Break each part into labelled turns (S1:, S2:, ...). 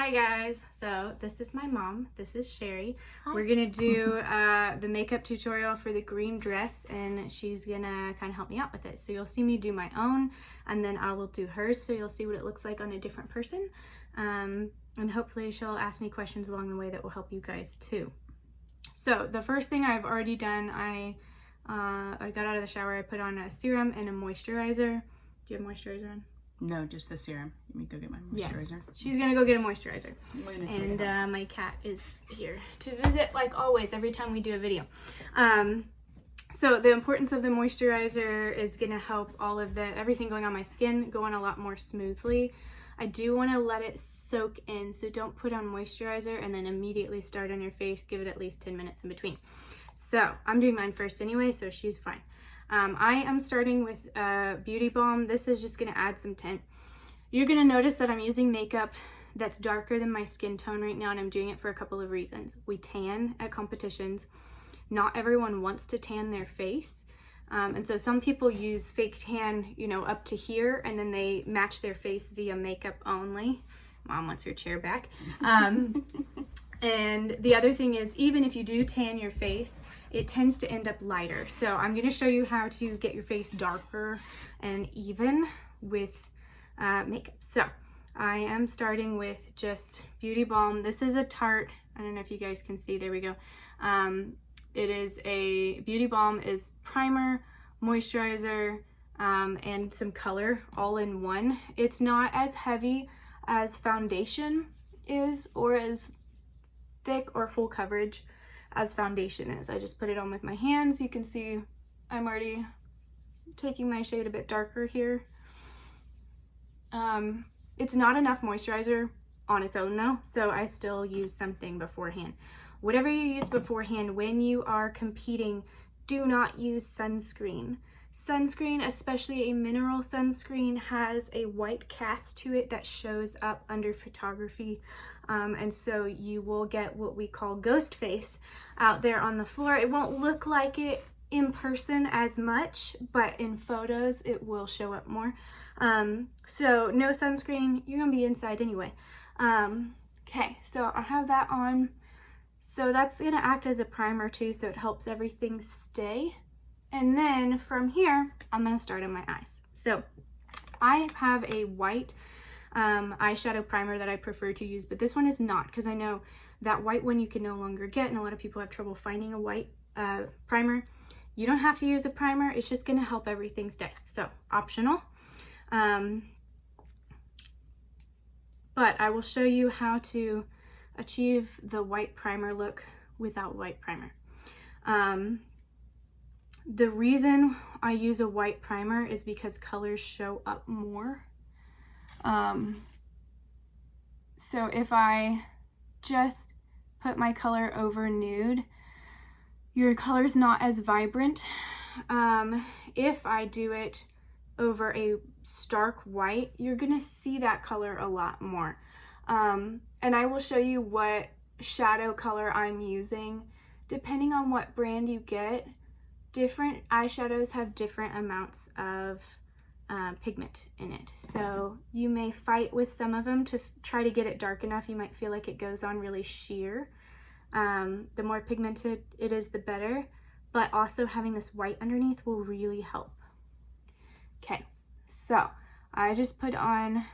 S1: Hi guys, so this is my mom, this is Sherry.
S2: Hi.
S1: We're gonna do the makeup tutorial for the green dress, and she's gonna kind of help me out with it. So you'll see me do my own and then I will do hers, so you'll see what it looks like on a different person, and hopefully she'll ask me questions along the way that will help you guys too. So the first thing I've already done, I got out of the shower, I put on a serum and a moisturizer. Do you have moisturizer on?
S2: No, just the serum. Let me go get my moisturizer.
S1: Yes, she's gonna go get a moisturizer. And my cat is here to visit, like always, every time we do a video. So the importance of the moisturizer is gonna help all of everything going on my skin go on a lot more smoothly. I do want to let it soak in, so don't put on moisturizer and then immediately start on your face. Give it at least 10 minutes in between. So I'm doing mine first anyway, so she's fine. I am starting with Beauty Balm. This is just going to add some tint. You're going to notice that I'm using makeup that's darker than my skin tone right now, and I'm doing it for a couple of reasons. We tan at competitions. Not everyone wants to tan their face. And so some people use fake tan, you know, up to here, and then they match their face via makeup only. Mom wants her chair back. And the other thing is, even if you do tan your face, it tends to end up lighter. So I'm going to show you how to get your face darker and even with makeup. So I am starting with just Beauty Balm. This is a Tarte. I don't know if you guys can see. There we go. It is a Beauty Balm is primer, moisturizer, and some color all in one. It's not as heavy as foundation is, or as thick or full coverage as foundation is. I just put it on with my hands. You can see I'm already taking my shade a bit darker here. It's not enough moisturizer on its own though, so I still use something beforehand. Whatever you use beforehand, when you are competing, do not use sunscreen. Sunscreen, especially a mineral sunscreen, has a white cast to it that shows up under photography, and so you will get what we call ghost face out there on the floor. It won't look like it in person as much, but in photos it will show up more. So no sunscreen, you're gonna be inside anyway. Okay, so I have that on. So that's gonna act as a primer too, so it helps everything stay. And then from here, I'm gonna start on my eyes. So I have a white eyeshadow primer that I prefer to use, but this one is not, because I know that white one you can no longer get, and a lot of people have trouble finding a white primer. You don't have to use a primer, it's just gonna help everything stay. So optional. But I will show you how to achieve the white primer look without white primer. The reason I use a white primer is because colors show up more. So if I just put my color over nude, your color's not as vibrant. If I do it over a stark white, you're gonna see that color a lot more. And I will show you what shadow color I'm using. Depending on what brand you get, different eyeshadows have different amounts of pigment in it. So you may fight with some of them to try to get it dark enough. You might feel like it goes on really sheer. The more pigmented it is, the better. But also having this white underneath will really help. Okay, so I just put on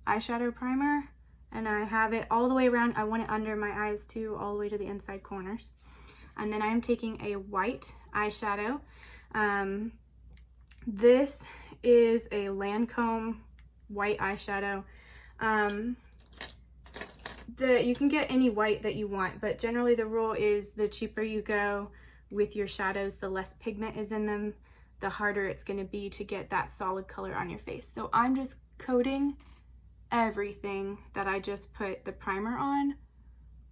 S1: eyeshadow primer, and I have it all the way around. I want it under my eyes too, all the way to the inside corners. And then I'm taking a white eyeshadow. This is a Lancomb white eyeshadow. You can get any white that you want, but generally the rule is the cheaper you go with your shadows, the less pigment is in them, the harder it's going to be to get that solid color on your face. So I'm just coating everything that I just put the primer on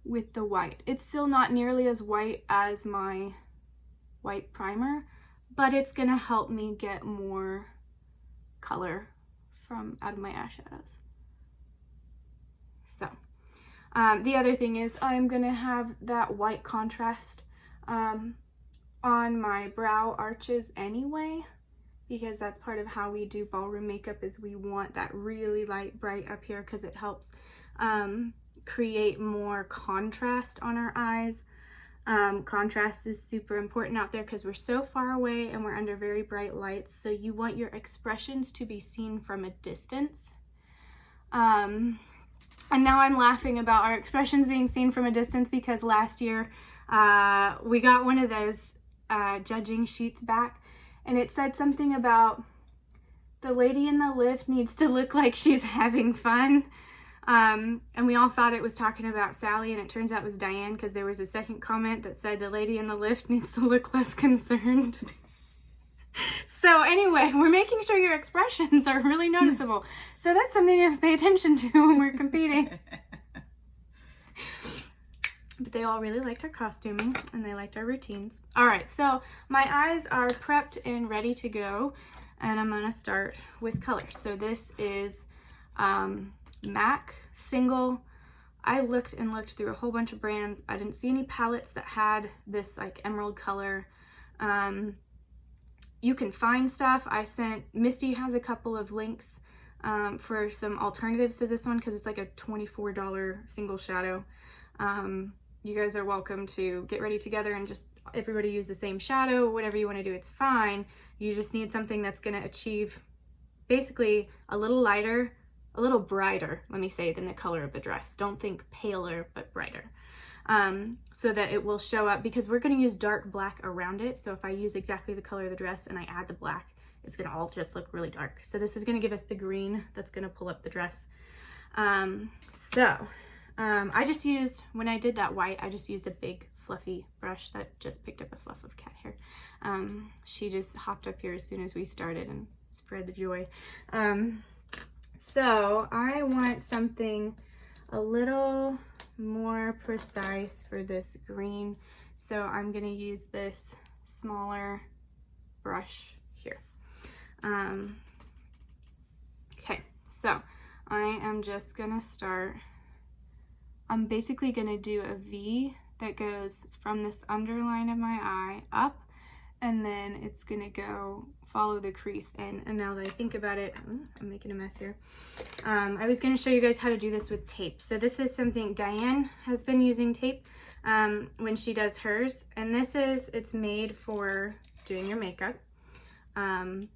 S1: with the white. It's still not nearly as white as my white primer, but it's gonna help me get more color out of my eyeshadows. So the other thing is I'm gonna have that white contrast on my brow arches anyway, because that's part of how we do ballroom makeup, is we want that really light bright up here because it helps create more contrast on our eyes. Contrast is super important out there because we're so far away and we're under very bright lights, so you want your expressions to be seen from a distance. And now I'm laughing about our expressions being seen from a distance because last year we got one of those judging sheets back, and it said something about the lady in the lift needs to look like she's having fun. And we all thought it was talking about Sally, and it turns out it was Diane, because there was a second comment that said the lady in the lift needs to look less concerned. So anyway, we're making sure your expressions are really noticeable. So that's something to pay attention to when we're competing. But they all really liked our costuming, and they liked our routines. All right, so my eyes are prepped and ready to go, and I'm gonna start with color. So this is MAC single. I looked through a whole bunch of brands. I didn't see any palettes that had this like emerald color. You can find stuff. Misty has a couple of links for some alternatives to this one because it's like a $24 single shadow. You guys are welcome to get ready together and just everybody use the same shadow, whatever you want to do, it's fine. You just need something that's going to achieve basically a little lighter, a little brighter, let me say, than the color of the dress. Don't think paler, but brighter. So that it will show up, because we're going to use dark black around it. So if I use exactly the color of the dress and I add the black, it's going to all just look really dark. So this is going to give us the green that's going to pull up the dress. I just used, when I did that white, I just used a big fluffy brush that just picked up a fluff of cat hair. She just hopped up here as soon as we started and spread the joy. So I want something a little more precise for this green. So I'm gonna use this smaller brush here. Okay, so I am just gonna start. I'm basically gonna do a V that goes from this underline of my eye up, and then it's gonna go follow the crease in. And now that I think about it, I'm making a mess here. I was going to show you guys how to do this with tape. So this is something Diane has been using tape when she does hers, and it's made for doing your makeup. And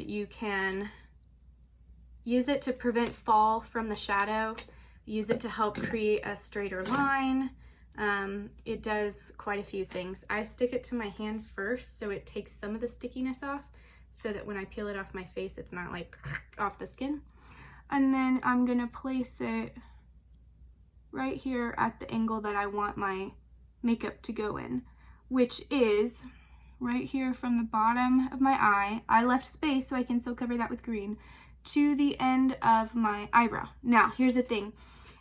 S1: you can use it to prevent fall from the shadow, use it to help create a straighter line. It does quite a few things. I stick it to my hand first so it takes some of the stickiness off, so that when I peel it off my face it's not like off the skin. And then I'm gonna place it right here at the angle that I want my makeup to go in, which is right here from the bottom of my eye. I left space so I can still cover that with green, to the end of my eyebrow. Now here's the thing,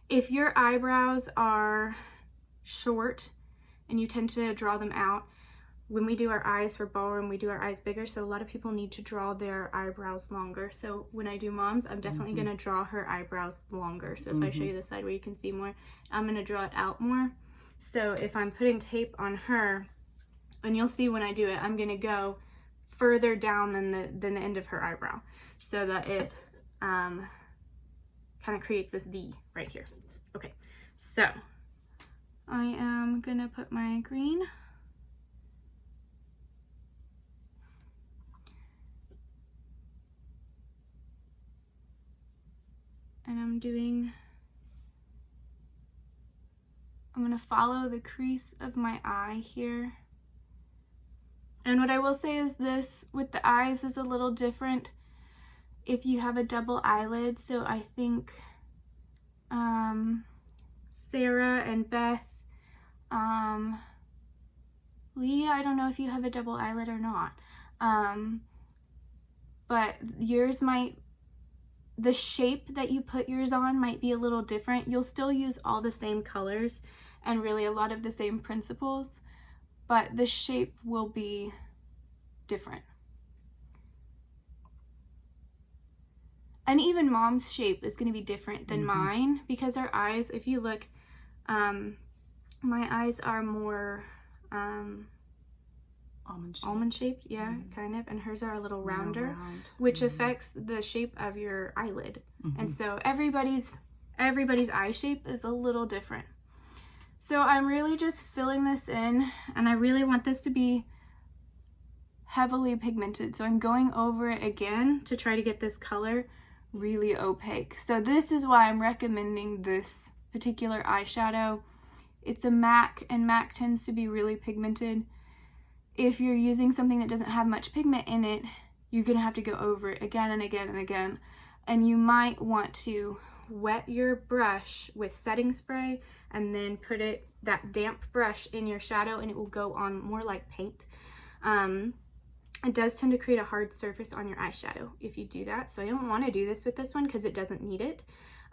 S1: if your eyebrows are short and you tend to draw them out, when we do our eyes for ballroom, we do our eyes bigger, so a lot of people need to draw their eyebrows longer. So when I do Mom's, I'm definitely going to draw her eyebrows longer. So if I show you the side where you can see more, I'm going to draw it out more. So if I'm putting tape on her, and you'll see when I do it, I'm going to go further down than the end of her eyebrow, so that it kind of creates this V right here. Okay, so I am gonna put my green. And I'm gonna follow the crease of my eye here. And what I will say is this, with the eyes, is a little different if you have a double eyelid. So I think Sarah and Beth, Leah, I don't know if you have a double eyelid or not, but yours might, the shape that you put yours on might be a little different. You'll still use all the same colors and really a lot of the same principles, but the shape will be different. And even Mom's shape is going to be different than mine, because our eyes, if you look, my eyes are more almond shaped, yeah, kind of, and hers are a little rounder, which affects the shape of your eyelid. And so everybody's everybody's eye shape is a little different. So I'm really just filling this in, and I really want this to be heavily pigmented. So I'm going over it again to try to get this color really opaque. So this is why I'm recommending this particular eyeshadow. It's a MAC, and MAC tends to be really pigmented. If you're using something that doesn't have much pigment in it, you're gonna have to go over it again and again and again. And you might want to wet your brush with setting spray and then put that damp brush in your shadow, and it will go on more like paint. It does tend to create a hard surface on your eyeshadow if you do that. So I don't want to do this with this one because it doesn't need it.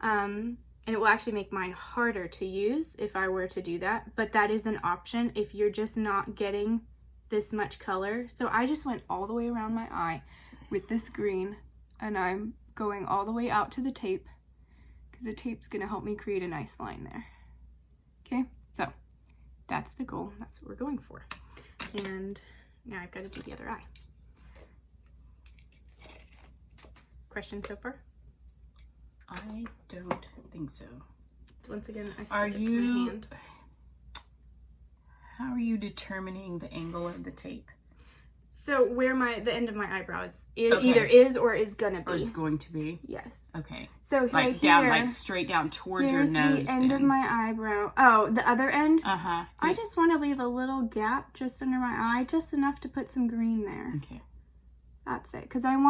S1: And it will actually make mine harder to use if I were to do that. But that is an option if you're just not getting this much color. So I just went all the way around my eye with this green, and I'm going all the way out to the tape because the tape's going to help me create a nice line there. Okay, so that's the goal. That's what we're going for. And now I've got to do the other eye. Questions so far?
S2: I don't think so.
S1: Once again, I stick it to my hand.
S2: How are you determining the angle of the tape?
S1: So where the end of my eyebrow is
S2: Okay.
S1: either is or is gonna be.
S2: Or is going to be?
S1: Yes.
S2: Okay.
S1: So
S2: Like
S1: right
S2: down,
S1: here,
S2: like straight down towards your
S1: here's
S2: nose.
S1: the end of
S2: then.
S1: my eyebrow. Oh, the other end?
S2: Uh-huh.
S1: I just want to leave a little gap just under my eye, just enough to put some green there.
S2: Okay.
S1: That's it. Because I'm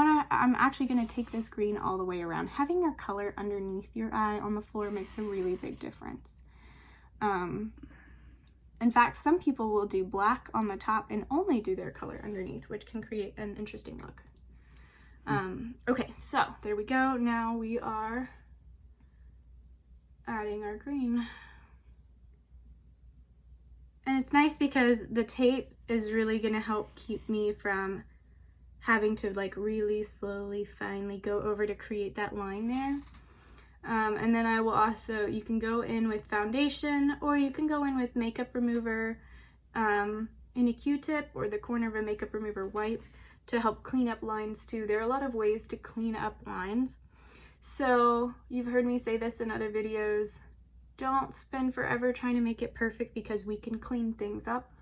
S1: actually going to take this green all the way around. Having your color underneath your eye on the floor makes a really big difference. In fact, some people will do black on the top and only do their color underneath, which can create an interesting look. Okay, so there we go. Now we are adding our green. And it's nice because the tape is really going to help keep me from having to like really slowly, finely go over to create that line there. And then I will also, you can go in with foundation, or you can go in with makeup remover in a Q-tip or the corner of a makeup remover wipe to help clean up lines too. There are a lot of ways to clean up lines. So you've heard me say this in other videos. Don't spend forever trying to make it perfect because we can clean things up.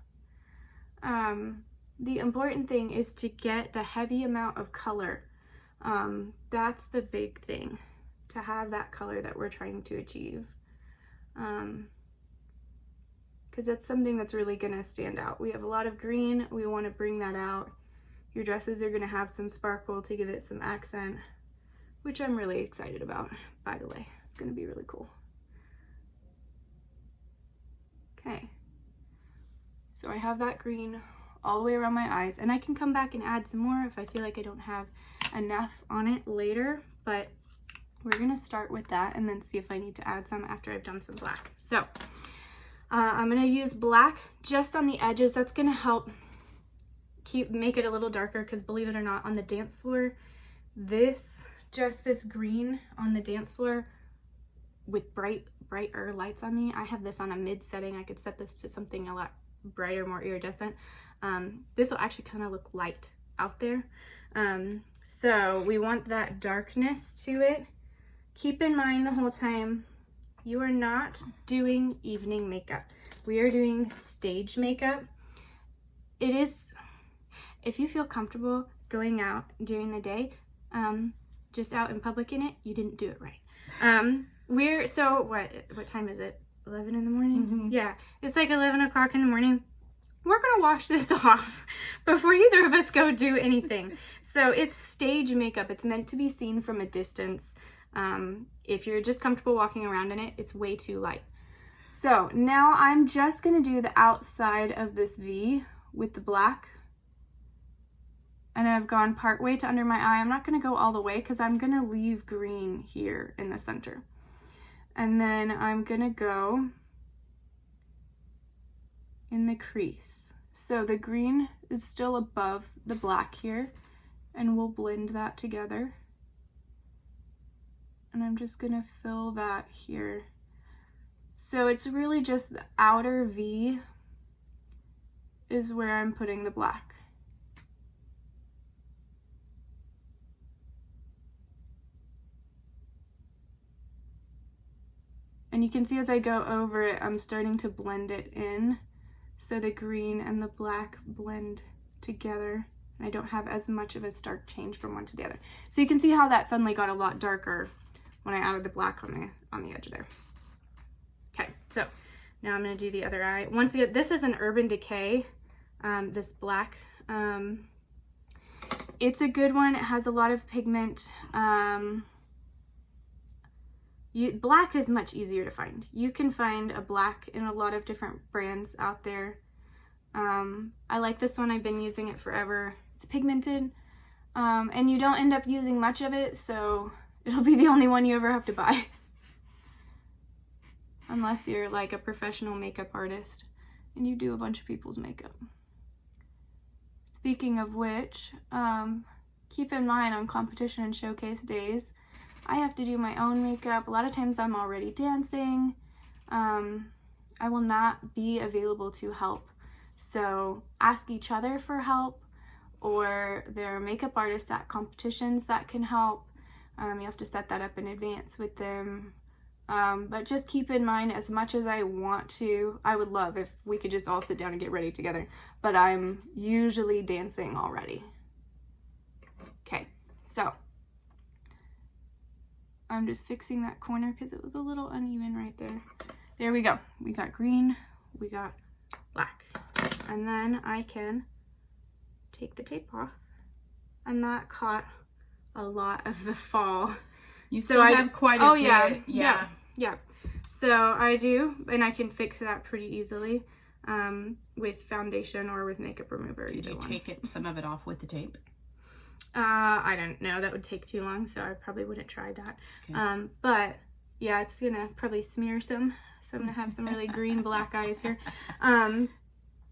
S1: The important thing is to get the heavy amount of color. That's the big thing, to have that color that we're trying to achieve. Because that's something that's really going to stand out. We have a lot of green. We want to bring that out. Your dresses are going to have some sparkle to give it some accent, which I'm really excited about, by the way. It's going to be really cool. Okay. So I have that green all the way around my eyes, and I can come back and add some more if I feel like I don't have enough on it later, but we're going to start with that and then see if I need to add some after I've done some black. So I'm going to use black just on the edges. That's going to help make it a little darker, because believe it or not, on the dance floor, this green on the dance floor with brighter lights on me. I have this on a mid setting. I could set this to something a lot brighter, more iridescent. This will actually kind of look light out there. So we want that darkness to it. Keep in mind the whole time, you are not doing evening makeup. We are doing stage makeup. It is, if you feel comfortable going out during the day, just out in public in it, you didn't do it right. What time is it? 11 in the morning?
S2: Mm-hmm.
S1: Yeah, it's like 11 o'clock in the morning. We're gonna wash this off before either of us go do anything. So it's stage makeup. It's meant to be seen from a distance. If you're just comfortable walking around in it, it's way too light. So now I'm just gonna do the outside of this V with the black. And I've gone part way to under my eye. I'm not gonna go all the way because I'm gonna leave green here in the center. And then I'm gonna go in the crease. So the green is still above the black here, and we'll blend that together. And I'm just gonna fill that here. So it's really just the outer V is where I'm putting the black. And you can see as I go over it, I'm starting to blend it in. So the green and the black blend together. I don't have as much of a stark change from one to the other. So you can see how that suddenly got a lot darker when I added the black on the edge there. Okay, so now I'm gonna do the other eye. Once again, this is an Urban Decay, this black. It's a good one. It has a lot of pigment. Black is much easier to find. You can find a black in a lot of different brands out there. I like this one. I've been using it forever. It's pigmented, and you don't end up using much of it, so it'll be the only one you ever have to buy. Unless you're like a professional makeup artist and you do a bunch of people's makeup. Speaking of which, keep in mind on competition and showcase days, I have to do my own makeup. A lot of times I'm already dancing. I will not be available to help. So ask each other for help, or there are makeup artists at competitions that can help. You have to set that up in advance with them. But just keep in mind, as much as I want to, I would love if we could just all sit down and get ready together, but I'm usually dancing already. Okay, so I'm just fixing that corner because it was a little uneven right there. There we go. We got green, we got black. And then I can take the tape off. And that caught a lot of the fall.
S2: You still have quite a bit.
S1: Yeah. So I do, and I can fix that pretty easily with foundation or with makeup remover.
S2: Did you take some of it off with the tape?
S1: I don't know. That would take too long, so I probably wouldn't try that. Okay. But yeah, it's gonna probably smear some. So I'm gonna have some really green black eyes here.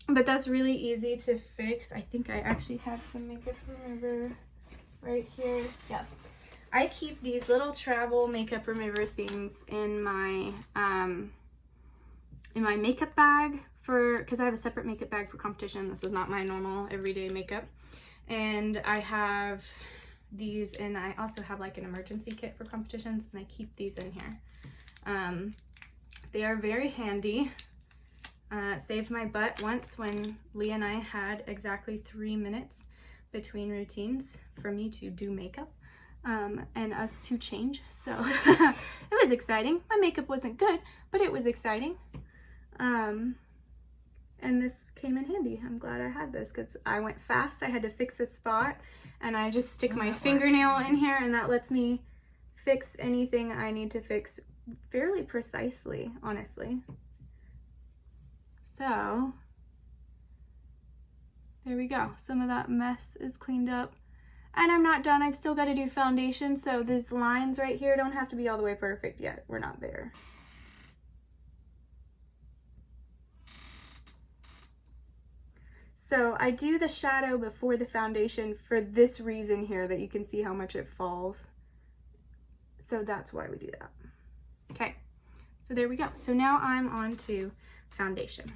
S1: But that's really easy to fix. I think I actually have some makeup remover right here. Yeah. I keep these little travel makeup remover things in my makeup bag because I have a separate makeup bag for competition. This is not my normal everyday makeup. And I have these, and I also have like an emergency kit for competitions, and I keep these in here. They are very handy. Saved my butt once when Leah and I had exactly 3 minutes between routines for me to do makeup. And us to change, so it was exciting. My makeup wasn't good, but it was exciting. And this came in handy. I'm glad I had this because I went fast. I had to fix a spot, and I just stick my fingernail in here, and that lets me fix anything I need to fix fairly precisely, honestly. So there we go. Some of that mess is cleaned up. And I'm not done. I've still got to do foundation, so these lines right here don't have to be all the way perfect yet. We're not there. So I do the shadow before the foundation for this reason here, that you can see how much it falls. So that's why we do that. Okay, so there we go. So now I'm on to foundation.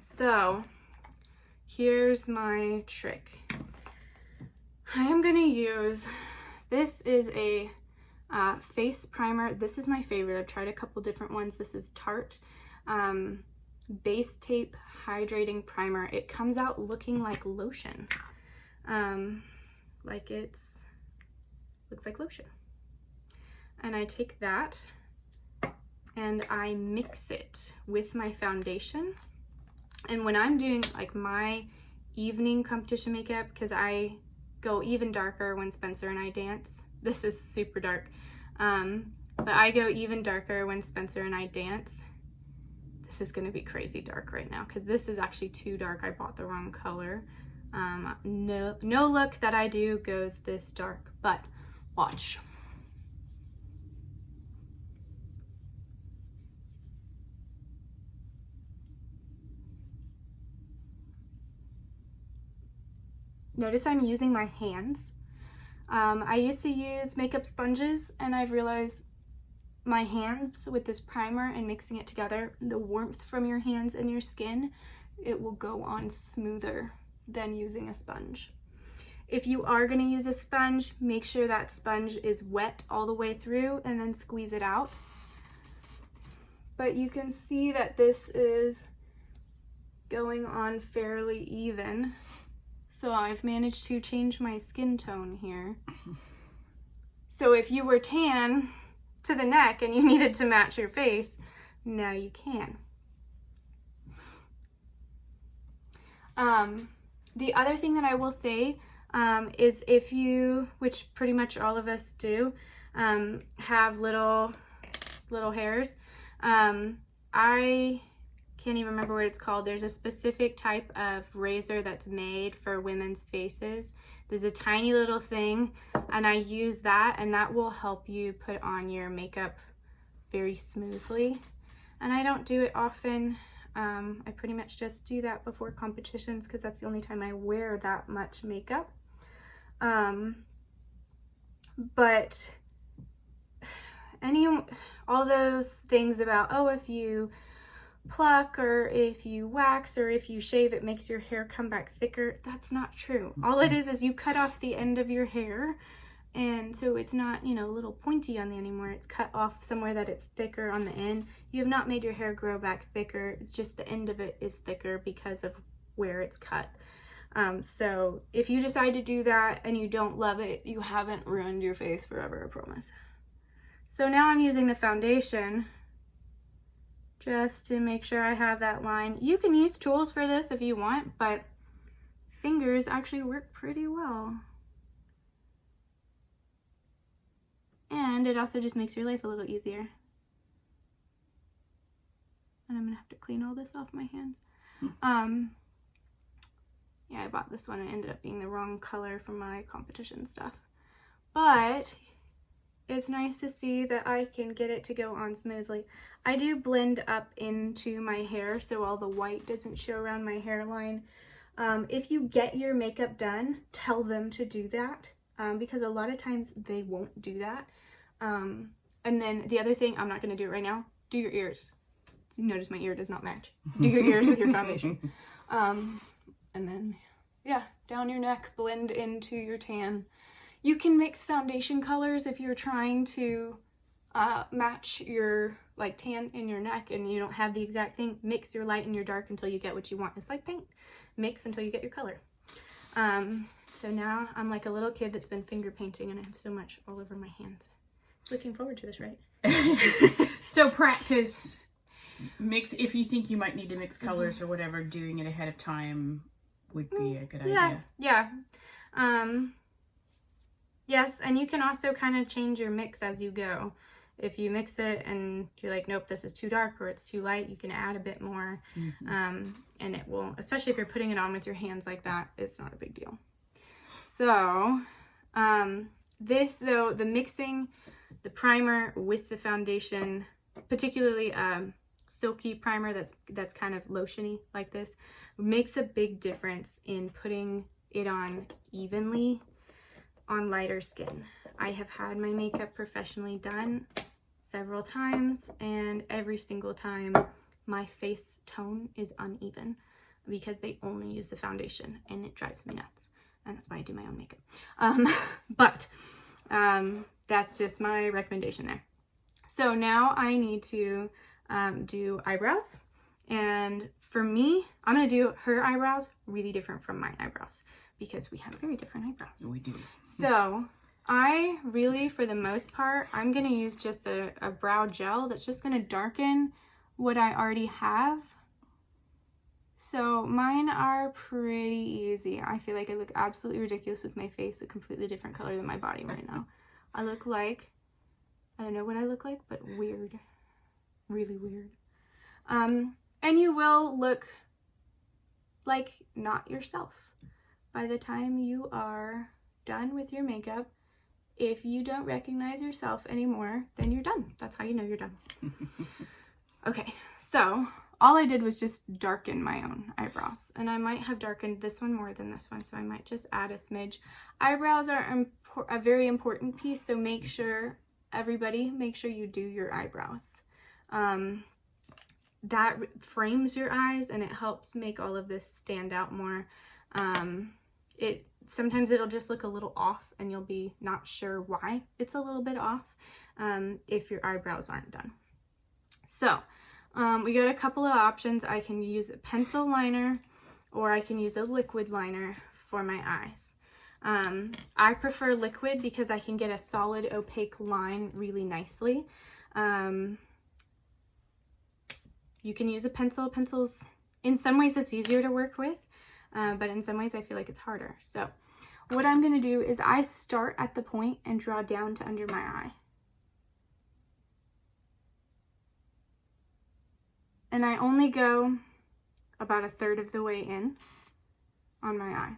S1: So here's my trick. I am going to use, this is a face primer. This is my favorite. I've tried a couple different ones. This is Tarte Base Tape Hydrating Primer. It comes out looking like lotion. Looks like lotion. And I take that and I mix it with my foundation. And when I'm doing like my evening competition makeup, because I go even darker when Spencer and I dance. This is super dark. But I go even darker when Spencer and I dance. This is gonna be crazy dark right now because this is actually too dark. I bought the wrong color. No look that I do goes this dark, but watch. Notice I'm using my hands. I used to use makeup sponges, and I've realized my hands with this primer and mixing it together, the warmth from your hands and your skin, it will go on smoother than using a sponge. If you are going to use a sponge, make sure that sponge is wet all the way through and then squeeze it out. but you can see that this is going on fairly even. So I've managed to change my skin tone here. So if you were tan to the neck and you needed to match your face, now you can. The other thing that I will say is if you, which pretty much all of us do, have little hairs. I can't even remember what it's called. There's a specific type of razor that's made for women's faces. There's a tiny little thing, and I use that, and that will help you put on your makeup very smoothly. And I don't do it often. I pretty much just do that before competitions because that's the only time I wear that much makeup. But all those things about, oh, if you pluck or if you wax or if you shave, it makes your hair come back thicker. That's not true. All it is you cut off the end of your hair, and so it's not, you know, a little pointy on the end anymore. It's cut off somewhere that it's thicker on the end. You have not made your hair grow back thicker, just the end of it is thicker because of where it's cut. So if you decide to do that and you don't love it, you haven't ruined your face forever, I promise. So now I'm using the foundation just to make sure I have that line. You can use tools for this if you want, but fingers actually work pretty well. And it also just makes your life a little easier. And I'm gonna have to clean all this off my hands. Yeah, I bought this one and it ended up being the wrong color for my competition stuff. But it's nice to see that I can get it to go on smoothly. I do blend up into my hair so all the white doesn't show around my hairline. If you get your makeup done, tell them to do that because a lot of times they won't do that. And then the other thing, I'm not going to do it right now, do your ears. You notice my ear does not match. Do your ears with your foundation. And then, yeah, down your neck, blend into your tan. You can mix foundation colors if you're trying to match your like tan in your neck and you don't have the exact thing. Mix your light and your dark until you get what you want. It's like paint. Mix until you get your color. So now I'm like a little kid that's been finger painting and I have so much all over my hands. Looking forward to this, right?
S2: So practice, mix, if you think you might need to mix colors or whatever, doing it ahead of time would be a good idea.
S1: Yeah. Yes, and you can also kind of change your mix as you go. If you mix it and you're like, nope, this is too dark or it's too light, you can add a bit more. And it will, especially if you're putting it on with your hands like that, it's not a big deal. So, this though, the mixing the primer with the foundation, particularly silky primer that's kind of lotiony like this, makes a big difference in putting it on evenly on lighter skin. I have had my makeup professionally done several times, and every single time my face tone is uneven because they only use the foundation, and it drives me nuts. And that's why I do my own makeup. But that's just my recommendation there. So now I need to do eyebrows. And for me, I'm going to do her eyebrows really different from my eyebrows because we have very different eyebrows.
S2: We do.
S1: So I really, for the most part, I'm going to use just a brow gel that's just going to darken what I already have. So mine are pretty easy. I feel like I look absolutely ridiculous with my face a completely different color than my body right now. I look like, I don't know what I look like, but weird. Really weird. And you will look like not yourself by the time you are done with your makeup. If you don't recognize yourself anymore, then you're done. That's how you know you're done. Okay, so all I did was just darken my own eyebrows, and I might have darkened this one more than this one, so I might just add a smidge. Eyebrows are a very important piece, so make sure, everybody, make sure you do your eyebrows. That frames your eyes and it helps make all of this stand out more. Sometimes it'll just look a little off and you'll be not sure why it's a little bit off if your eyebrows aren't done. So We got a couple of options. I can use a pencil liner or I can use a liquid liner for my eyes. I prefer liquid because I can get a solid opaque line really nicely. You can use a pencil. Pencils, in some ways it's easier to work with, but in some ways I feel like it's harder. So what I'm going to do is I start at the point and draw down to under my eye. And I only go about 1/3 of the way in on my eye.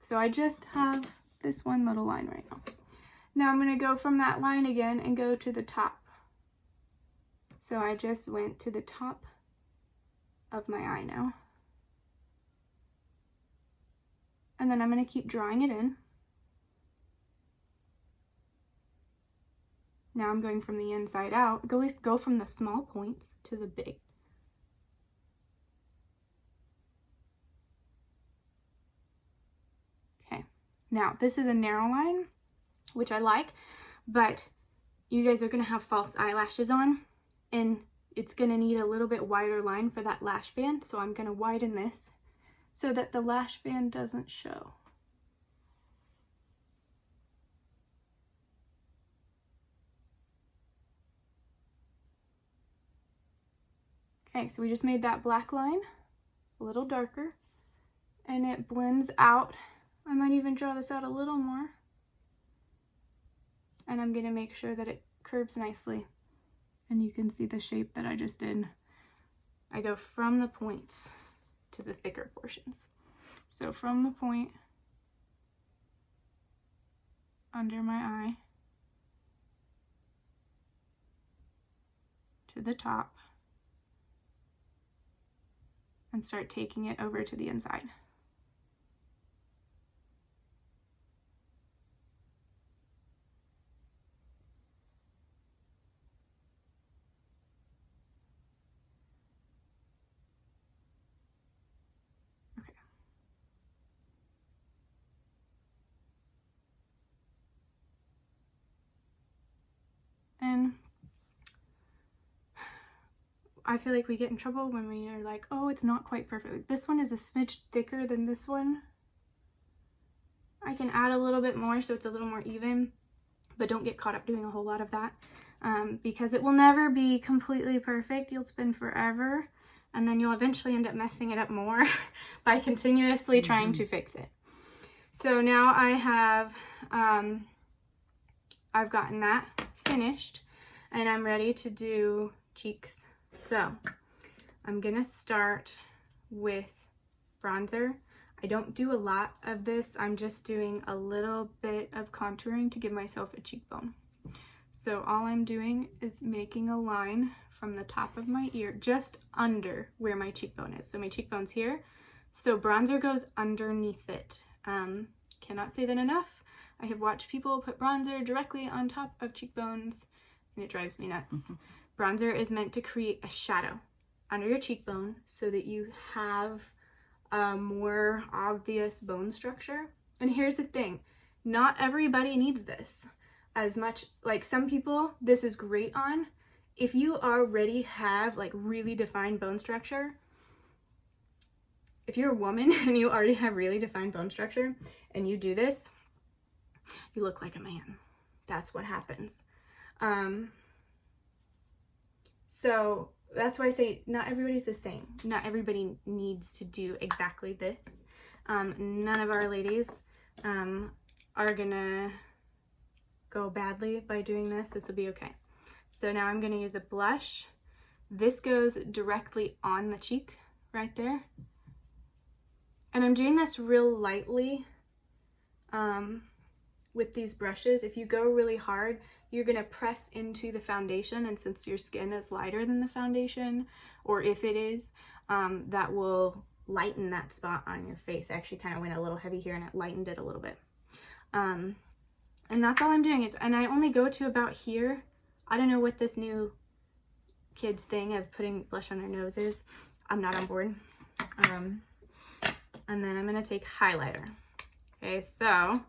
S1: So I just have this one little line right now. Now I'm going to go from that line again and go to the top. So I just went to the top of my eye now. And then I'm going to keep drawing it in. Now I'm going from the inside out. Go from the small points to the big. Okay, now this is a narrow line, which I like, but you guys are going to have false eyelashes on, and it's going to need a little bit wider line for that lash band, so I'm going to widen this so that the lash band doesn't show. Okay, so we just made that black line a little darker, and it blends out. I might even draw this out a little more. And I'm going to make sure that it curves nicely. And you can see the shape that I just did. I go from the points to the thicker portions. So from the point under my eye to the top, and start taking it over to the inside. Okay. And I feel like we get in trouble when we are like, oh, it's not quite perfect. Like, this one is a smidge thicker than this one. I can add a little bit more so it's a little more even, but don't get caught up doing a whole lot of that, because it will never be completely perfect. You'll spend forever, and then you'll eventually end up messing it up more by continuously trying to fix it. So now I have, I've gotten that finished, and I'm ready to do cheeks. So I'm gonna start with bronzer. I don't do a lot of this. I'm just doing a little bit of contouring to give myself a cheekbone. So all I'm doing is making a line from the top of my ear, just under where my cheekbone is. So my cheekbone's here. So bronzer goes underneath it. Cannot say that enough. I have watched people put bronzer directly on top of cheekbones, and it drives me nuts. Bronzer is meant to create a shadow under your cheekbone so that you have a more obvious bone structure. And here's the thing, not everybody needs this as much. Like, some people, this is great on. If you already have like really defined bone structure, if you're a woman and you already have really defined bone structure and you do this, you look like a man. That's what happens. So that's why I say not everybody's the same. Not everybody needs to do exactly this. None of our ladies are gonna go badly by doing this. This will be okay. So now I'm gonna use a blush. This goes directly on the cheek right there. And I'm doing this real lightly with these brushes. If you go really hard, you're gonna press into the foundation, and since your skin is lighter than the foundation, or if it is, that will lighten that spot on your face. I actually kind of went a little heavy here and it lightened it a little bit. And that's all I'm doing. And I only go to about here. I don't know what this new kids thing of putting blush on their nose is. I'm not on board. And then I'm gonna take highlighter. Okay, so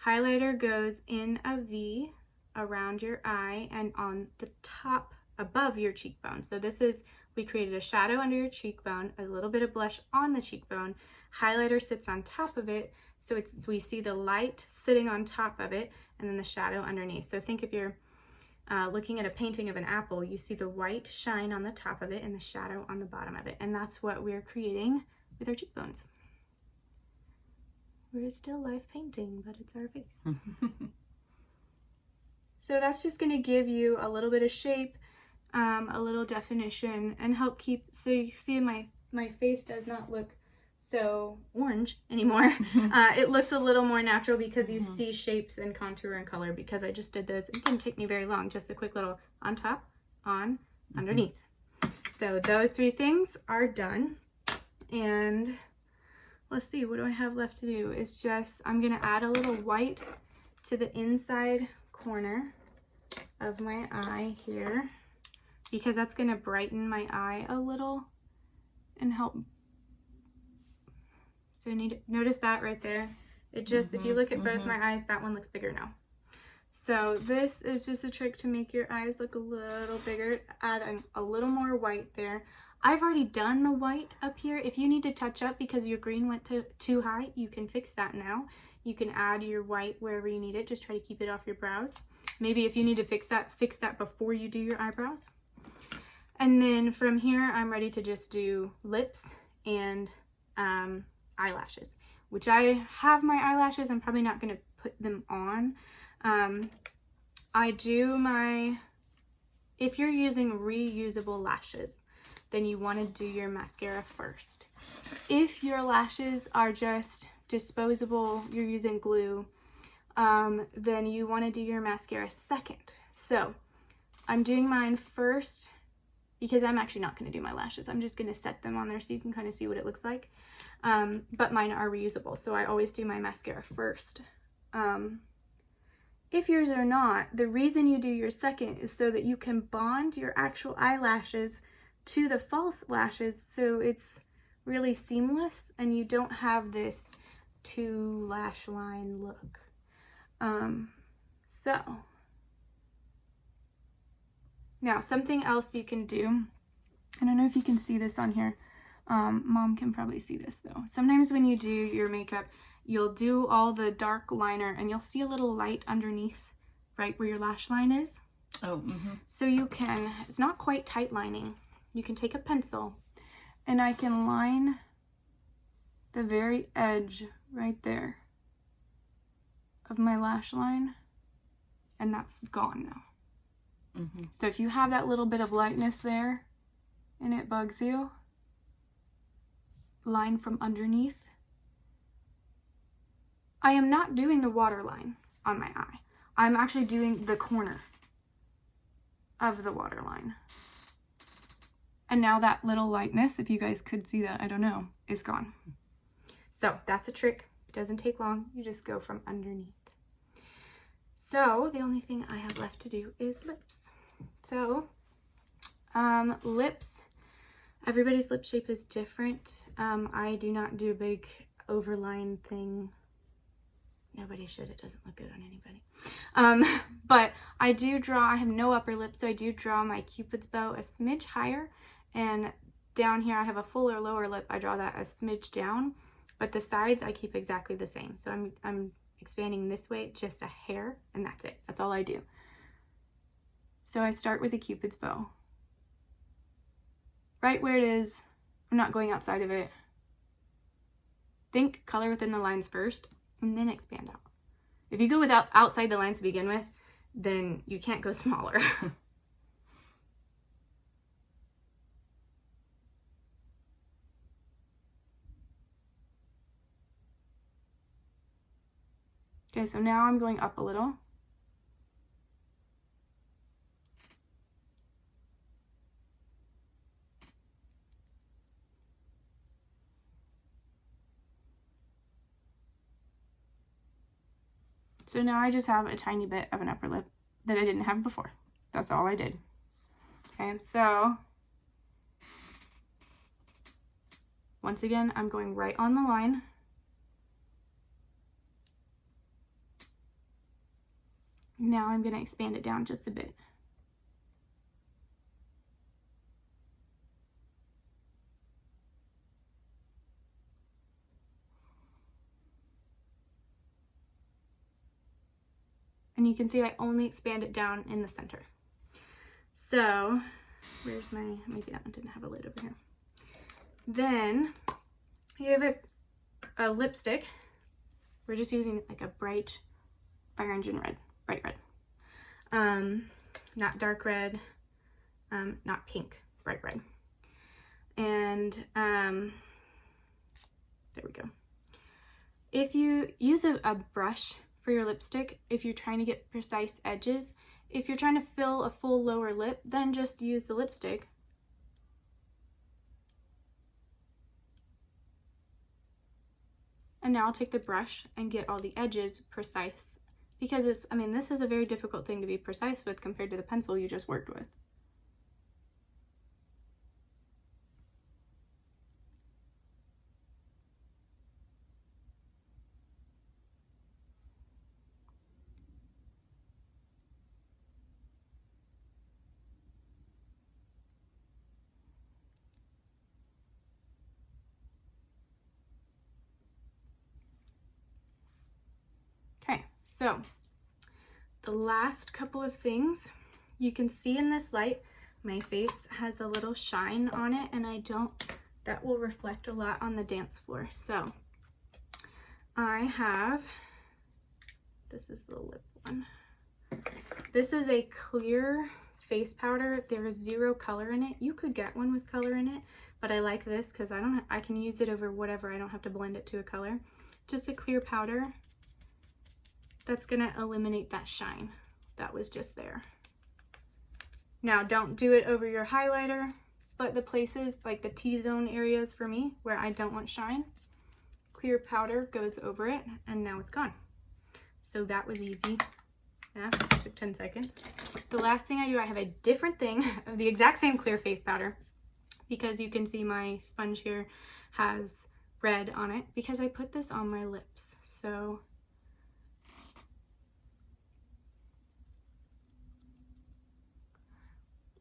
S1: highlighter goes in a V around your eye and on the top above your cheekbone. So this is, we created a shadow under your cheekbone, a little bit of blush on the cheekbone, highlighter sits on top of it, so we see the light sitting on top of it, and then the shadow underneath. So think if you're looking at a painting of an apple, you see the white shine on the top of it and the shadow on the bottom of it, and that's what we're creating with our cheekbones. We're still live painting, but it's our face. So that's just going to give you a little bit of shape, a little definition, and help keep, so you see my face does not look so orange anymore. It looks a little more natural because you see shapes and contour and color, because I just did those. It didn't take me very long, just a quick little on top, on, underneath. So those 3 things are done. And let's see, what do I have left to do? It's just, I'm gonna add a little white to the inside corner of my eye here, because that's gonna brighten my eye a little and help. So notice that right there. It just, if you look at both my eyes, that one looks bigger now. So this is just a trick to make your eyes look a little bigger, add a little more white there. I've already done the white up here. If you need to touch up because your green went too high, you can fix that now. You can add your white wherever you need it. Just try to keep it off your brows. Maybe if you need to fix that before you do your eyebrows. And then from here, I'm ready to just do lips and eyelashes, which I have my eyelashes. I'm probably not going to put them on. I do if you're using reusable lashes, then you want to do your mascara first. If your lashes are just disposable, you're using glue, then you want to do your mascara second. So I'm doing mine first because I'm actually not going to do my lashes. I'm just going to set them on there so you can kind of see what it looks like. But mine are reusable, so I always do my mascara first. If yours are not, the reason you do your second is so that you can bond your actual eyelashes to the false lashes, so it's really seamless and you don't have this 2 lash line look. So now something else you can do, I don't know if you can see this on here, Mom can probably see this though. Sometimes when you do your makeup, you'll do all the dark liner and you'll see a little light underneath right where your lash line is.
S2: Oh,
S1: So you can, it's not quite tight lining. You can take a pencil and I can line the very edge right there of my lash line, and that's gone now. So if you have that little bit of lightness there and it bugs you, line from underneath. I am not doing the waterline on my eye. I'm actually doing the corner of the waterline. And now that little lightness, if you guys could see that, I don't know, is gone. So that's a trick. It doesn't take long. You just go from underneath. So the only thing I have left to do is lips. So lips, everybody's lip shape is different. I do not do a big overline thing. Nobody should. It doesn't look good on anybody. But I do draw, I have no upper lip, so I do draw my Cupid's bow a smidge higher. And down here I have a fuller lower lip. I draw that a smidge down, but the sides I keep exactly the same. So I'm expanding this way just a hair, and that's it. That's all I do. So I start with a Cupid's bow. Right where it is. I'm not going outside of it. Think color within the lines first, and then expand out. If you go outside the lines to begin with, then you can't go smaller. Okay, so now I'm going up a little. So now I just have a tiny bit of an upper lip that I didn't have before. That's all I did. Okay, so once again, I'm going right on the line. Now I'm going to expand it down just a bit. And you can see I only expand it down in the center. So, where's my, maybe that one didn't have a lid over here. Then, you have a lipstick. We're just using like a bright fire engine red, bright red. Not dark red, not pink, bright red. And there we go. If you use a brush for your lipstick, if you're trying to get precise edges, if you're trying to fill a full lower lip, then just use the lipstick. And now I'll take the brush and get all the edges precise, because it's, I mean, this is a very difficult thing to be precise with compared to the pencil you just worked with. Okay, so the last couple of things, you can see in this light, my face has a little shine on it, and that will reflect a lot on the dance floor. So I have, this is the lip one. This is a clear face powder. There is 0 color in it. You could get one with color in it, but I like this because I can use it over whatever. I don't have to blend it to a color. Just a clear powder. That's gonna eliminate that shine that was just there. Now, don't do it over your highlighter, but the places like the T-zone areas for me where I don't want shine, clear powder goes over it, and now it's gone. So that was easy. Yeah, took 10 seconds. The last thing I do, I have a different thing of the exact same clear face powder, because you can see my sponge here has red on it because I put this on my lips. So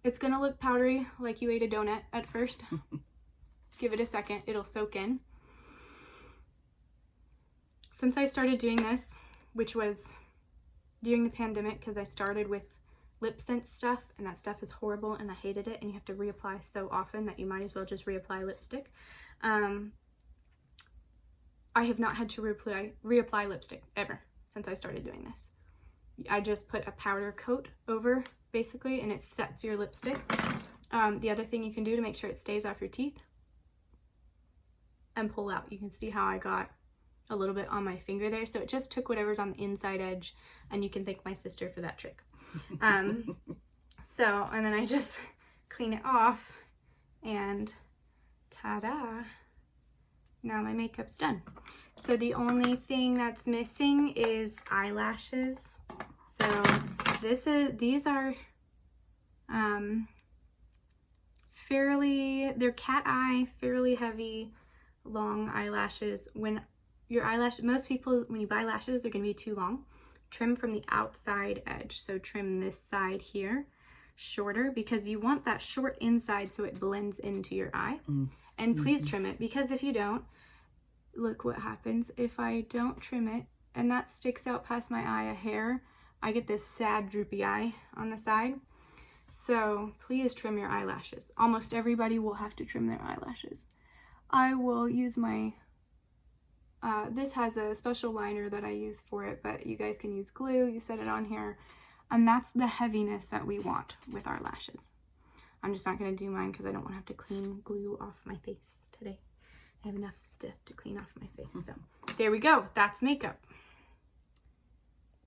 S1: it's gonna look powdery like you ate a donut at first. Give it a second, it'll soak in. Since I started doing this, which was during the pandemic, because I started with lip scent stuff, and that stuff is horrible and I hated it, and you have to reapply so often that you might as well just reapply lipstick. I have not had to reapply lipstick ever since I started doing this. I just put a powder coat over basically, and it sets your lipstick. The other thing you can do to make sure it stays off your teeth and pull out. You can see how I got a little bit on my finger there, so it just took whatever's on the inside edge, and you can thank my sister for that trick. And then I just clean it off, and ta-da, now my makeup's done. So the only thing that's missing is eyelashes. So these are they're cat eye, fairly heavy, long eyelashes. When most people, when you buy lashes, they're gonna be too long. Trim from the outside edge. So trim this side here shorter, because you want that short inside so it blends into your eye. And please trim it, because if you don't, look what happens if I don't trim it and that sticks out past my eye a hair. I get this sad droopy eye on the side. So please trim your eyelashes. Almost everybody will have to trim their eyelashes. I will use my, this has a special liner that I use for it, but you guys can use glue, you set it on here, and that's the heaviness that we want with our lashes. I'm just not gonna do mine because I don't want to have to clean glue off my face today. I have enough stuff to clean off my face. So there we go, that's makeup.